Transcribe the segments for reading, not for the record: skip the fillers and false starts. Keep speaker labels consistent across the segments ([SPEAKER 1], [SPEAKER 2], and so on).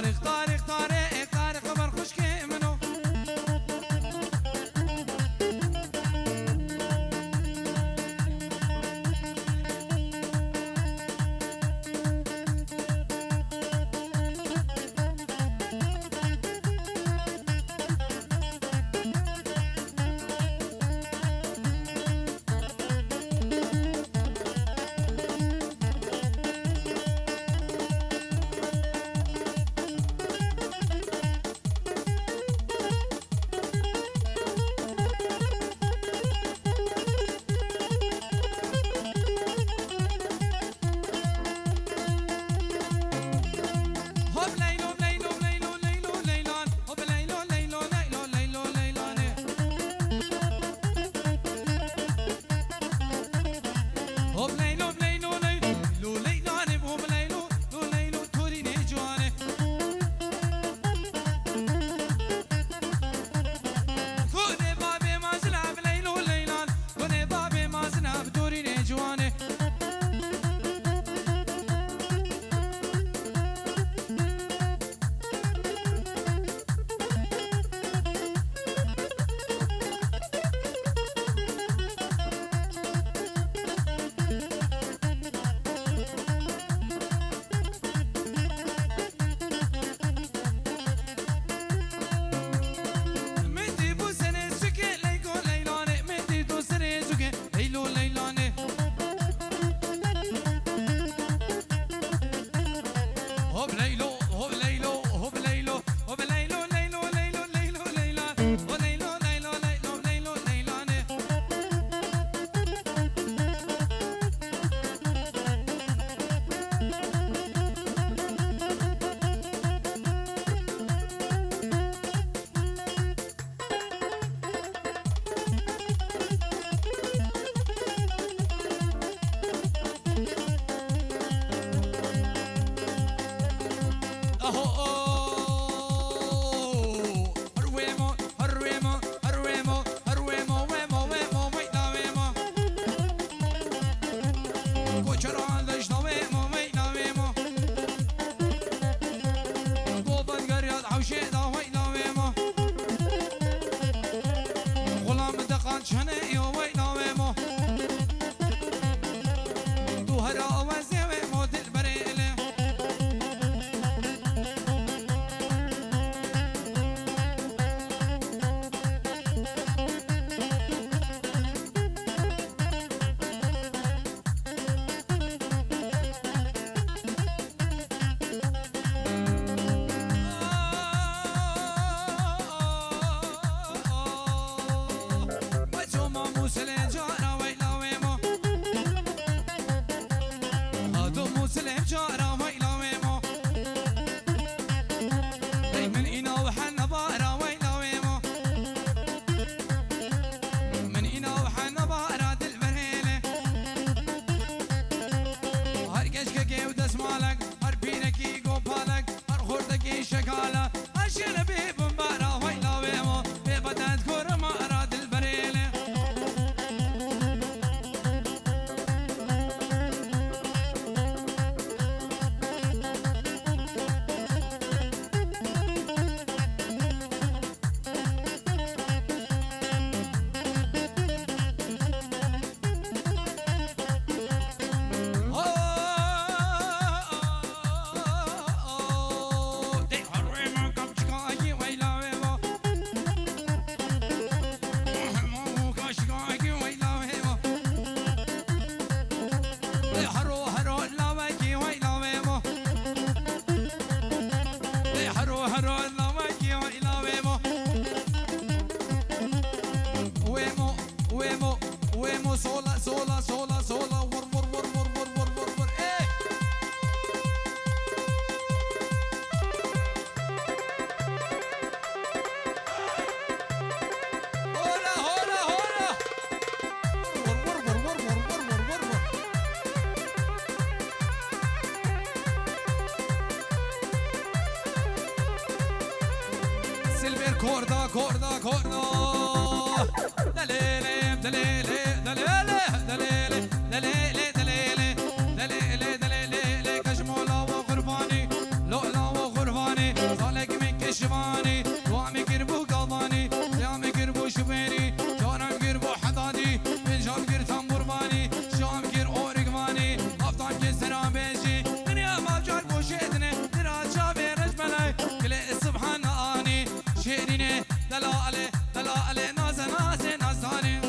[SPEAKER 1] طارق طارق طارق طارق خبر خوش که منو كوردا كوردا كوردا دليلي دليلي دليلي دليلي دليلي دليلي دليلي دليلي كشمولا وغرفاني لؤلا وغرفاني شباني وامي قربو قضاني سامي قربو شبيني جانم قربو حدادي بنجام قر تنبرباني شام قر اورقماني افتان قر سرام بيجي دنيا ما بجار بوشيدني درات شابي رجملي كلي سبحان اني شيريني دلالي دلالي ناز ناز نازاني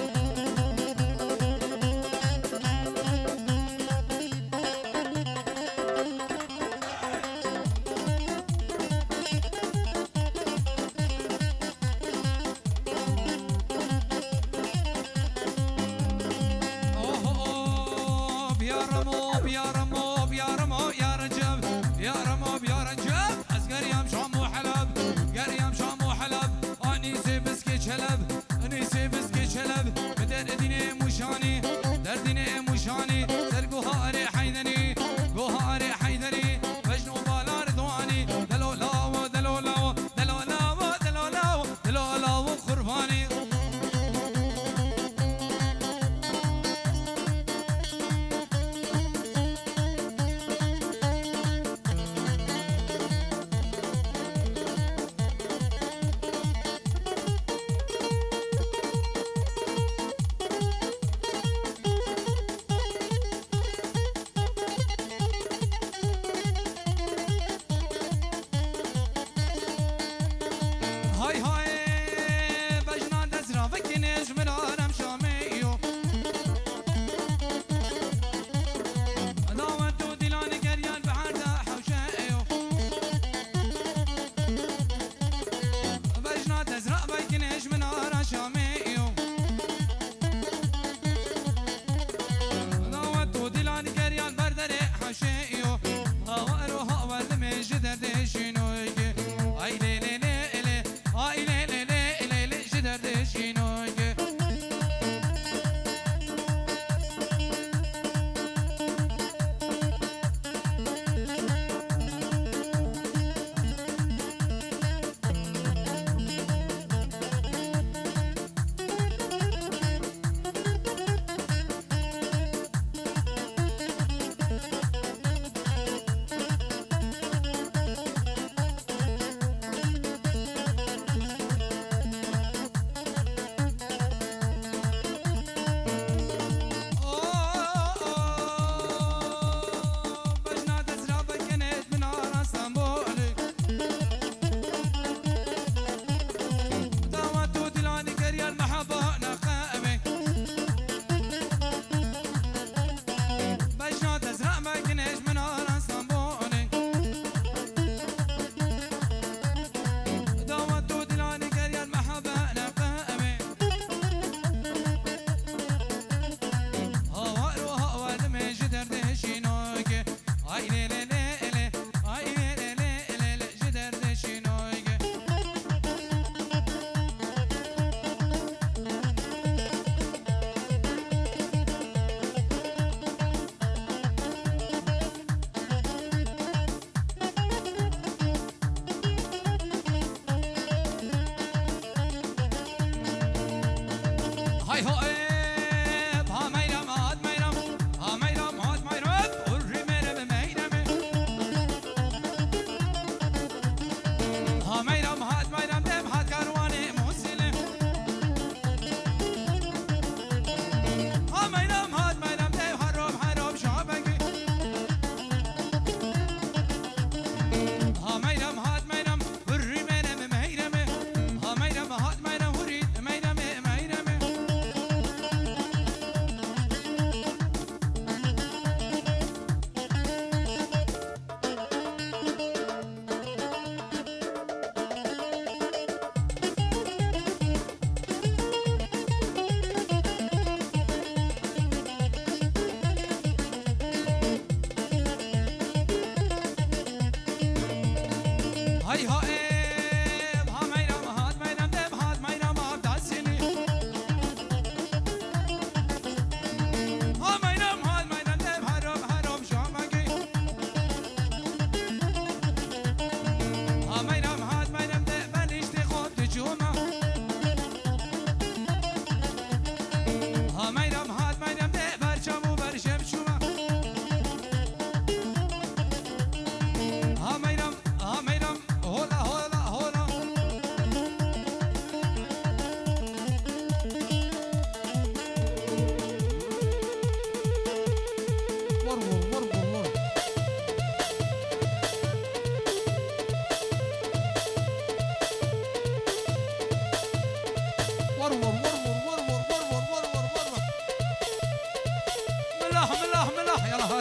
[SPEAKER 1] Hola, hola.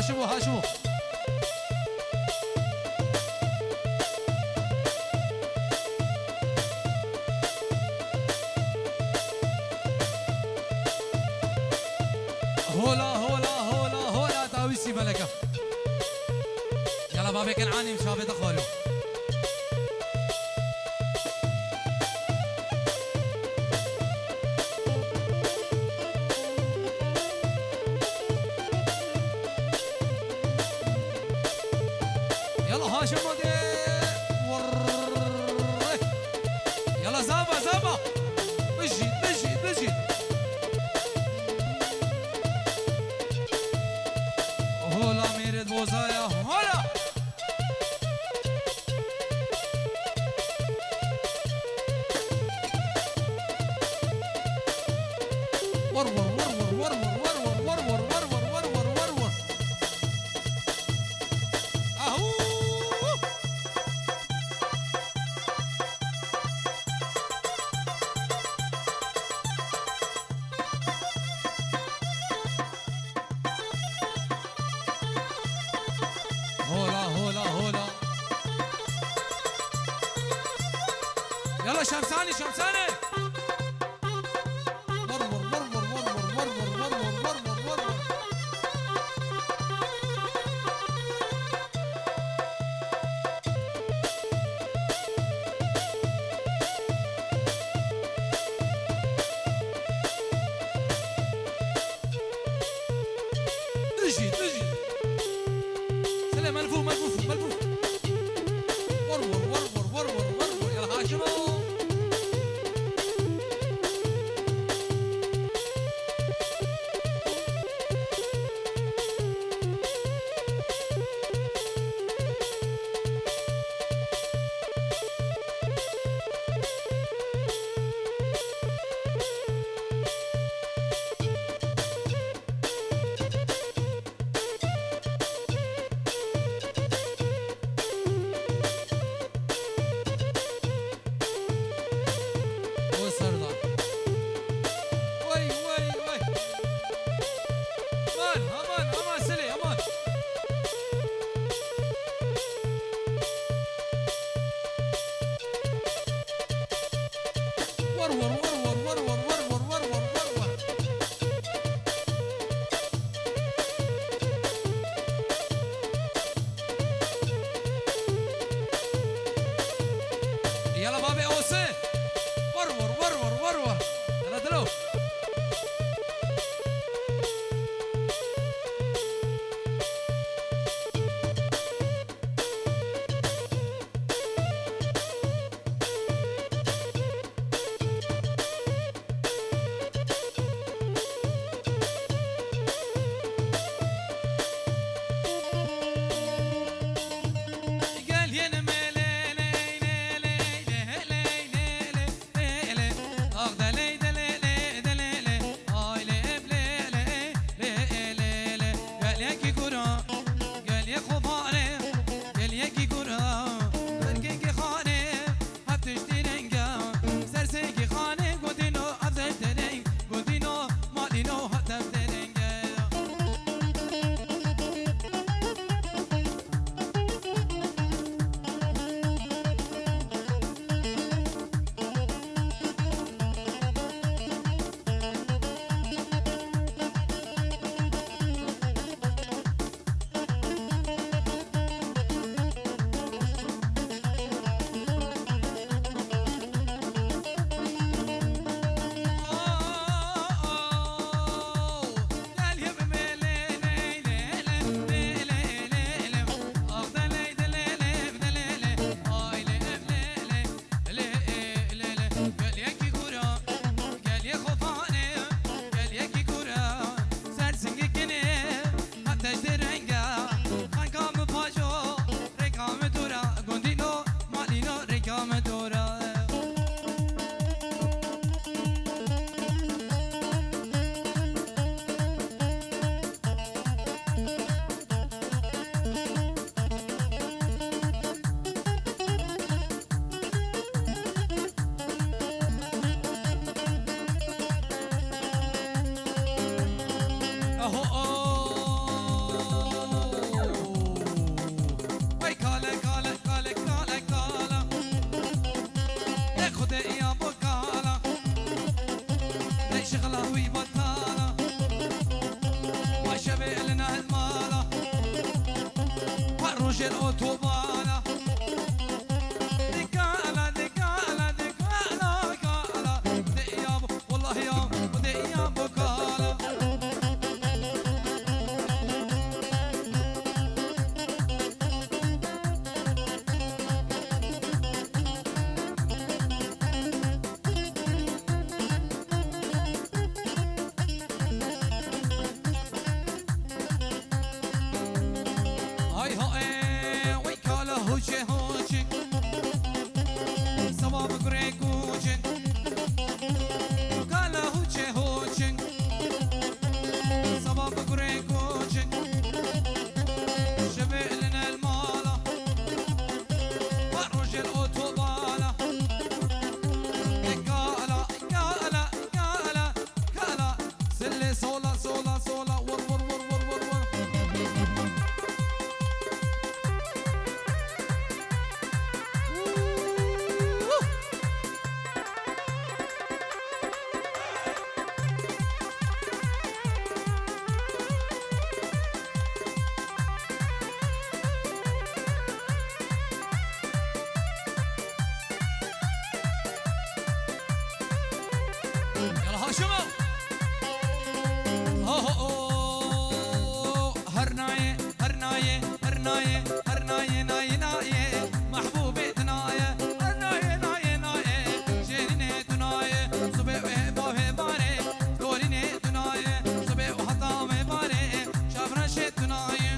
[SPEAKER 1] هاشمو هاشمو هولا هولا هولا هولا داويسي ملكة يلا بابي كنعاني مشابه دخولو يلا هاشم مودي يلا زابا زابا بجي بجي بجي هولا ميرد بوزايا هولا ورور ورور ورور ورور ورور ورور ورور ورور اهو هولا هولا هولا يلا شمساني شمساني ورور ورور ورور ورور ورور ورور ورور اجي اجي سلام ملفوف ملفوف ملفوف ورور ورور ورور ورور يا هاشمو وسرنا وي وي وي امان امان امان سلي امان ورور ورور ورور ورور ورور ورور يلا بابي اوسي ورور ورور ورور يلا دلو قال يا نمالي الأوتوبانا دكالا دكالا دكالا كالا ديابو والله يا ديابو كالا هاي هاي ويكالا هوشي هوشي صباب قريقوشي كالا هوشي هوشي صباب قريقوشي شبه لنا المالا وروج الأوتوبالا كالا كالا كالا كالا سلي صولا صولا صولا ور ور ور ور ور ور يلا هاشمو هو هو هرناية هرناية هرناية هرناية ناية ناية محبوبة ناية هرناية ناية ناية جيرينة ناية صبي وهبة باري دورينة ناية صبي وحطام باري شافنا شت ناية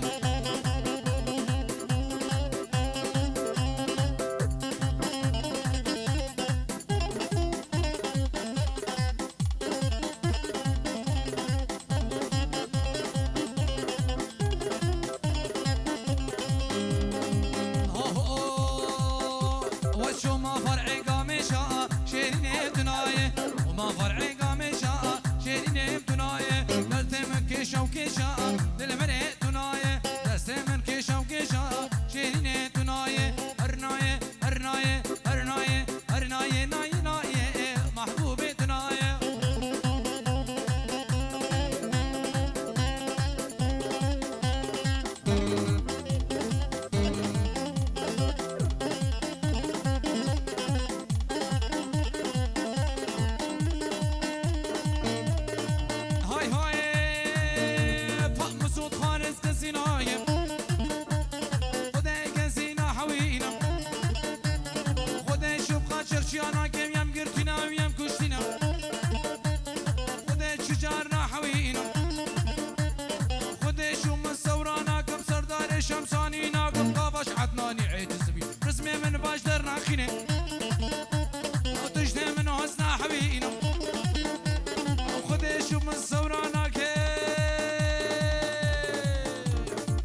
[SPEAKER 1] وشو ما فرعي قامشة شيريني بتناية وما فرعي قامشة شيريني بتناية دلت من كيشة وكيشة دلمري تناية دست من كيشة وكيشة شيريني تناية هرناية هرناية هرناية هرناية ناية ناية محبوبة تناية هاي هاي فهم صوت خالص كسيناية خدي كسينا حوينا خدي شوف خاطر شيانا كم يم قرتنا ويم كشتنا خدي شجارنا حوينا خدي شو من ثورانا كم سردار شمسانينا كم قافش عدناني عيد الزبي رسمي من باش درنا خينا وتجني من حسنا حوينا خدي شو من ثورانا كي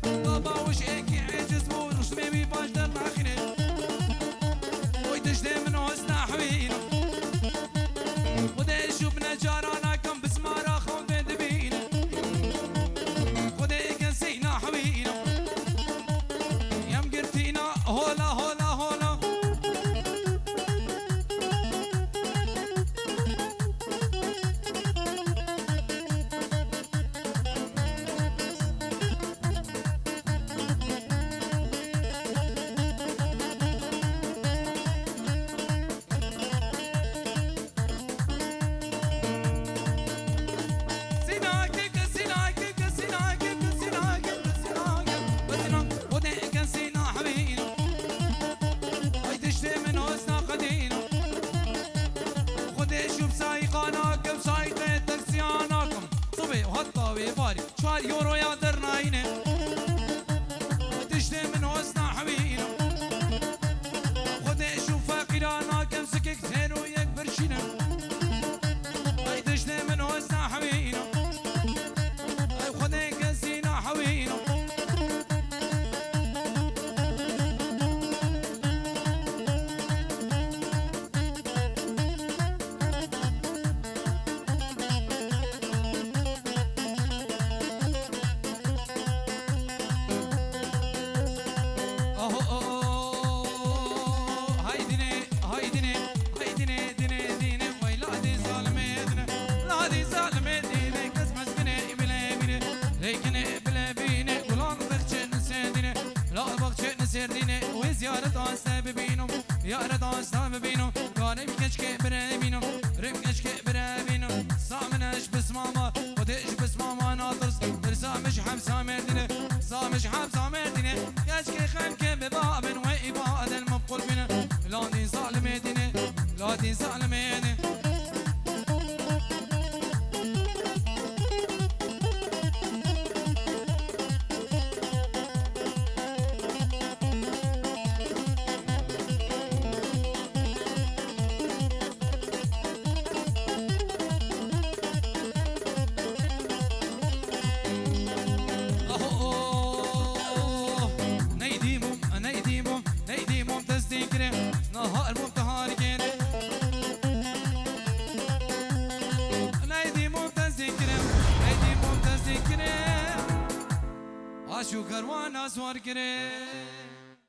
[SPEAKER 1] بابا وش ايكي عجز بو رسمي بي باش درنا خينا وتجني من حسنا حوينا خدي شو بنجارانا كم بسمارا خون دبينا خدي كنسينا حوينا يم قرتينا هولا هولا هولا شوار يورو يا درناينه تشتي من حسنا حوينا خدي شوف فقيرانا كم سكك ثانو يكبر شنا تشتي من حسنا حوينا خدي كسينا حوينا يا رضا سام بينو قارب كشك بريمينو رب كشك بريمينو سامنش بس ماما وديش بس ماما ناطرس رسامش حمسا مردينه سامش حمسا مردينه كشك خمك ببابن وإباد المبقول بنا لا دين ظالمينه لا دين ظالمينه نهار مبتهار كده نايدي ممتاز كريم نايدي ممتاز كريم عاشو كروان اسوار كريم